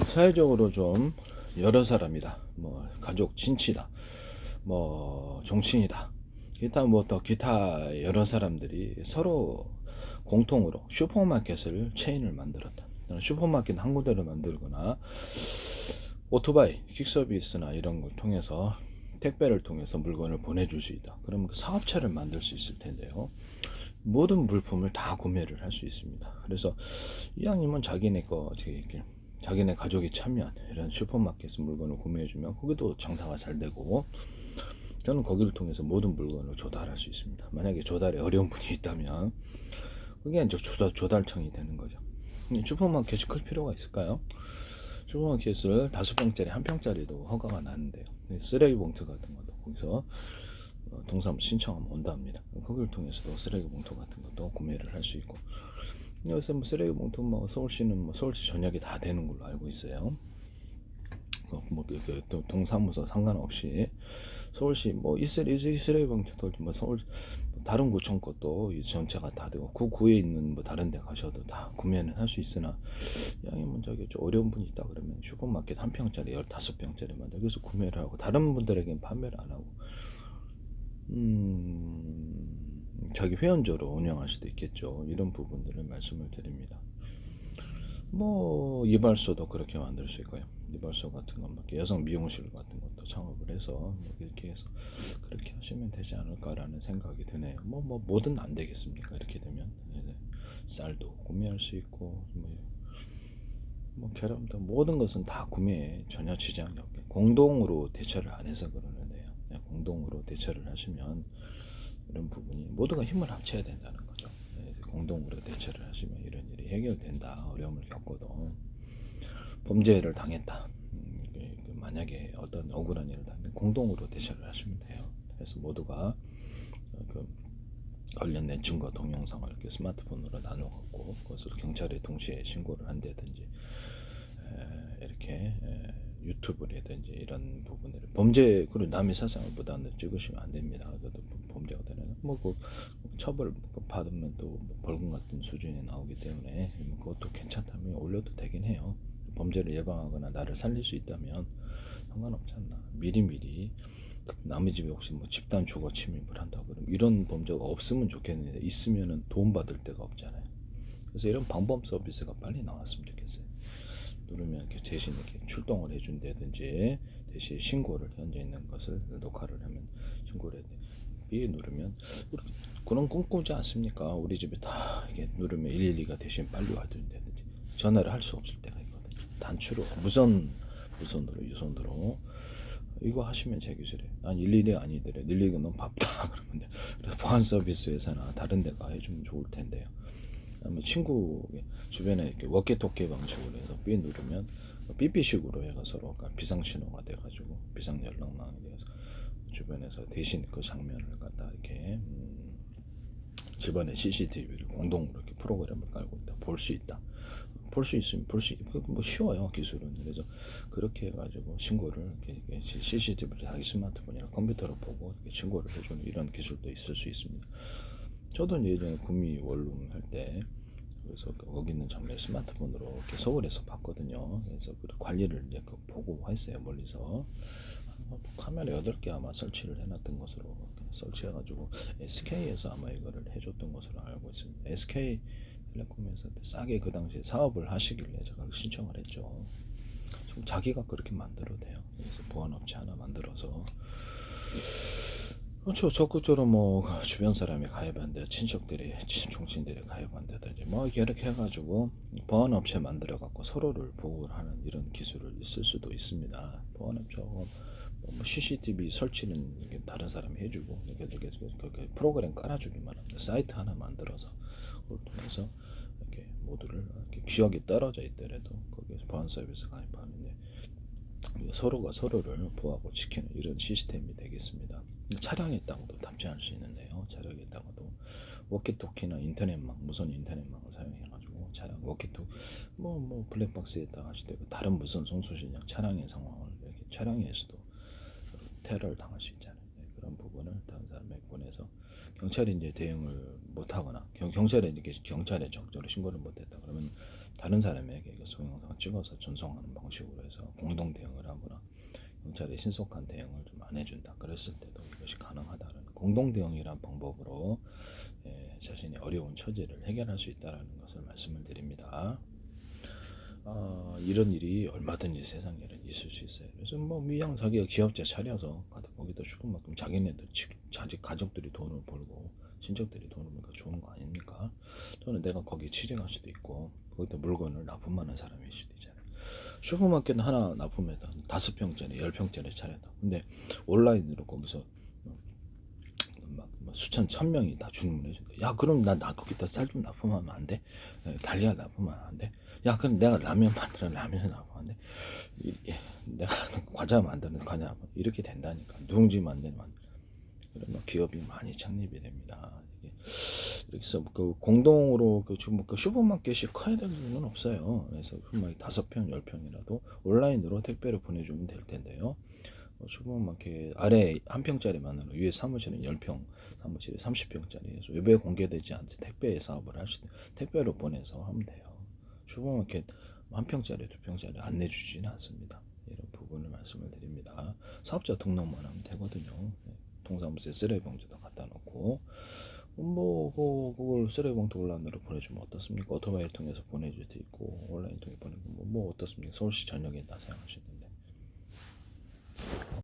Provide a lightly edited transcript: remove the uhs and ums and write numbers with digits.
사회적으로 좀 여러 사람이다. 뭐 가족, 친치다. 뭐 정치인이다. 기타 뭐 또 기타 여러 사람들이 서로 공통으로 슈퍼마켓을 체인을 만들었다. 슈퍼마켓 한 군데를 만들거나 오토바이, 퀵서비스나 이런 걸 통해서 택배를 통해서 물건을 보내줄 수 있다. 그러면 그 사업체를 만들 수 있을 텐데요. 모든 물품을 다 구매를 할 수 있습니다. 그래서 이왕이면 자기네 거 이렇게 자기네 가족이 참여한 이런 슈퍼마켓에서 물건을 구매해주면 거기도 장사가 잘 되고, 저는 거기를 통해서 모든 물건을 조달할 수 있습니다. 만약에 조달에 어려운 분이 있다면 그게 이제 조달청이 되는 거죠. 슈퍼마켓이 클 필요가 있을까요? 슈퍼마켓을 5평짜리, 1평짜리도 허가가 나는데요. 쓰레기 봉투 같은 것도 거기서 동사무 신청하면 온답니다. 거기를 통해서도 쓰레기 봉투 같은 것도 구매를 할 수 있고, 여기서 뭐 쓰레기 봉투 뭐 서울시는 뭐 서울시 전역이 다 되는 걸로 알고 있어요. 또 동사무소 상관없이 서울시 뭐 쓰레기 봉투도 뭐 서울 다른 구청 것도 전체가 다 되고, 그 구에 있는 뭐 다른 데 가셔도 다 구매는 할 수 있으나, 양이 뭐 저기 좀 어려운 분이 있다 그러면 슈퍼마켓 1평짜리 15평짜리 만들 그래서 구매를 하고, 다른 분들에게는 판매를 안 하고 자기 회원조로 운영할 수도 있겠죠. 이런 부분들을 말씀을 드립니다. 뭐 이발소도 그렇게 만들 수 있고요. 이발소 같은 건 여성 미용실 같은 것도 창업을 해서 이렇게 해서 그렇게 하시면 되지 않을까라는 생각이 드네요. 뭐든 안 되겠습니까? 이렇게 되면 쌀도 구매할 수 있고, 뭐 계란도, 모든 것은 다 구매에 전혀 지장이 없게 공동으로 대처를 안 해서 그러는데요. 공동으로 대처를 하시면 이런 부분이 모두가 힘을 합쳐야 된다는 거죠. 공동으로 대처를 하시면 이런 일이 해결된다. 어려움을 겪어도 범죄를 당했다. 만약에 어떤 억울한 일을 당하면 공동으로 대처를 하시면 돼요. 그래서 모두가 그 관련된 증거 동영상을 이렇게 스마트폰으로 나눠 갖고 그것을 경찰에 동시에 신고를 한다든지, 이렇게 유튜브라든지 이런 부분들을 범죄, 그리고 남의 사상을 무단으로 찍으시면 안 됩니다. 그것도 범죄가 되는 그 처벌 받으면 또 벌금 같은 수준이 나오기 때문에 그것도 괜찮다면 올려도 되긴 해요. 범죄를 예방하거나 나를 살릴 수 있다면 상관없지 않나. 미리미리 남의 집에 혹시 뭐 집단 주거 침입을 한다 그러면 이런 범죄가 없으면 좋겠는데, 있으면은 도움받을 데가 없잖아요. 그래서 이런 방범 서비스가 빨리 나왔으면 좋겠어요. 누르면 이렇게 대신 이렇게 출동을 해준다든지, 대신 신고를 현재 있는 것을 녹화를 하면 신고를 해야 돼. B 누르면 그런 꿈꾸지 않습니까? 우리 집에 다 이게 누르면 112가 대신 빨리 와준다든지, 전화를 할 수 없을 때가 있거든요. 단추로 무선으로 유선으로 이거 하시면 제 기술이에요. 난 112 아니더래. 112가 너무 바쁘다 그러면 그래서 보안 서비스 회사나 다른 데가 해주면 좋을 텐데요. 친구 주변에 이렇게 워키토키 방식으로 해서 B 누르면 삐삐식으로 해가 서로 비상신호가 돼가지고 비상 연락망이 돼서 주변에서 대신 그 장면을 갖다 이렇게 집안에 CCTV를 공동으로 이렇게 프로그램을 깔고 있다. 볼 수 있다. 볼 수 있으면 뭐 쉬워요, 기술은. 그래서 그렇게 해가지고 신고를 이렇게 CCTV를 자기 스마트폰이나 컴퓨터로 보고 이렇게 신고를 해주는 이런 기술도 있을 수 있습니다. 저도 예전에 구미 원룸 할 때 그래서 거기 있는 장면 스마트폰으로 이렇게 서울에서 봤거든요. 그래서 그 관리를 이제 보고 했어요, 멀리서. 카메라 8개 아마 설치를 해놨던 것으로, 설치해가지고 SK에서 아마 이거를 해줬던 것으로 알고 있습니다. SK 텔레콤에서 싸게 그 당시에 사업을 하시길래 제가 신청을 했죠. 자기가 그렇게 만들어도 돼요. 그래서 보안업체 하나 만들어서, 그렇죠. 적극적으로 뭐 주변 사람이 가입한데, 친척들이 종친들이 가입한다든지 뭐 이렇게 해가지고 보안업체 만들어 갖고 서로를 보호를 하는 이런 기술을 쓸 수도 있습니다. 보안업체 뭐 CCTV 설치는 이게 다른 사람이 해주고 이렇게 프로그램 깔아주기만 합니다. 사이트 하나 만들어서 그걸 통해서 이렇게 모두를 이렇게 기억이 떨어져 있더라도 거기에서 보안 서비스 가입하는데 서로가 서로를 보호하고 지키는 이런 시스템이 되겠습니다. 차량에 있다고도 탑재할 수 있는데요. 차량에 있다고도 워키토키나 인터넷망, 무선 인터넷망을 사용해가지고 차량 워키토키 뭐 블랙박스에다가 할 수도 있고, 다른 무선 송수신형 차량의 상황을 이렇게 차량에서도 테러를 당할 수 있잖아요. 그런 부분을 다른 사람에게 보내서 경찰이 이제 대응을 못하거나 경찰에 적절히 신고를 못했다 그러면 다른 사람에게 동영상을 찍어서 전송하는 방식으로 해서 공동 대응을 하거나 경찰이 신속한 대응을 좀 안 해준다 그랬을 때도 이것이 가능하다는 공동 대응이란 방법으로 자신이 어려운 처지를 해결할 수 있다는 것을 말씀을 드립니다. 이런 일이 얼마든지 세상에는 있을 수 있어요. 그래서 뭐 미양 자기가 기업체 차려서 거기다 슈퍼마켓 자기네들 자기 가족들이 돈을 벌고 친척들이 돈을 벌니까 좋은 거 아닙니까? 또는 내가 거기 취직할 수도 있고 거기다 물건을 납품하는 사람일 수도 있잖아요. 슈퍼마켓 하나 납품해다 5평짜리 10평짜리 차렸다. 근데 온라인으로 거기서 막 수천 천명이 다 주문해 준다. 야 그럼 나 거기다 쌀 좀 납품하면 안 돼? 달걀 납품하면 안 돼? 야 그럼 내가 라면 만들어 라면 납품하면 안 돼? 내가 과자 만드는 과자 이렇게 된다니까. 누룽지 만드는 그러면 기업이 많이 창립이 됩니다. 이렇게 해서 그 공동으로 지금 그 슈퍼마켓이 커야 될 이유는 없어요. 그래서 슈퍼마켓 5평, 10평이라도 온라인으로 택배를 보내주면 될 텐데요. 슈퍼마켓 아래 한 평짜리만으로 위에 사무실은 10평, 사무실이 30평짜리에서 외부에 공개되지 않는 택배 사업을 할 수 있는 택배로 보내서 하면 돼요. 슈퍼마켓 한 평짜리, 2평짜리 안 내주지는 않습니다. 이런 부분을 말씀을 드립니다. 사업자 등록만 하면 되거든요. 동사무소에 쓰레기봉투도 갖다 놓고 그걸 쓰레기봉투 온라인으로 보내주면 어떻습니까? 오토바이를 통해서 보내줄 수도 있고 온라인 통해 보내고 뭐 어떻습니까? 서울시 전역에 다 사용할 수 있는데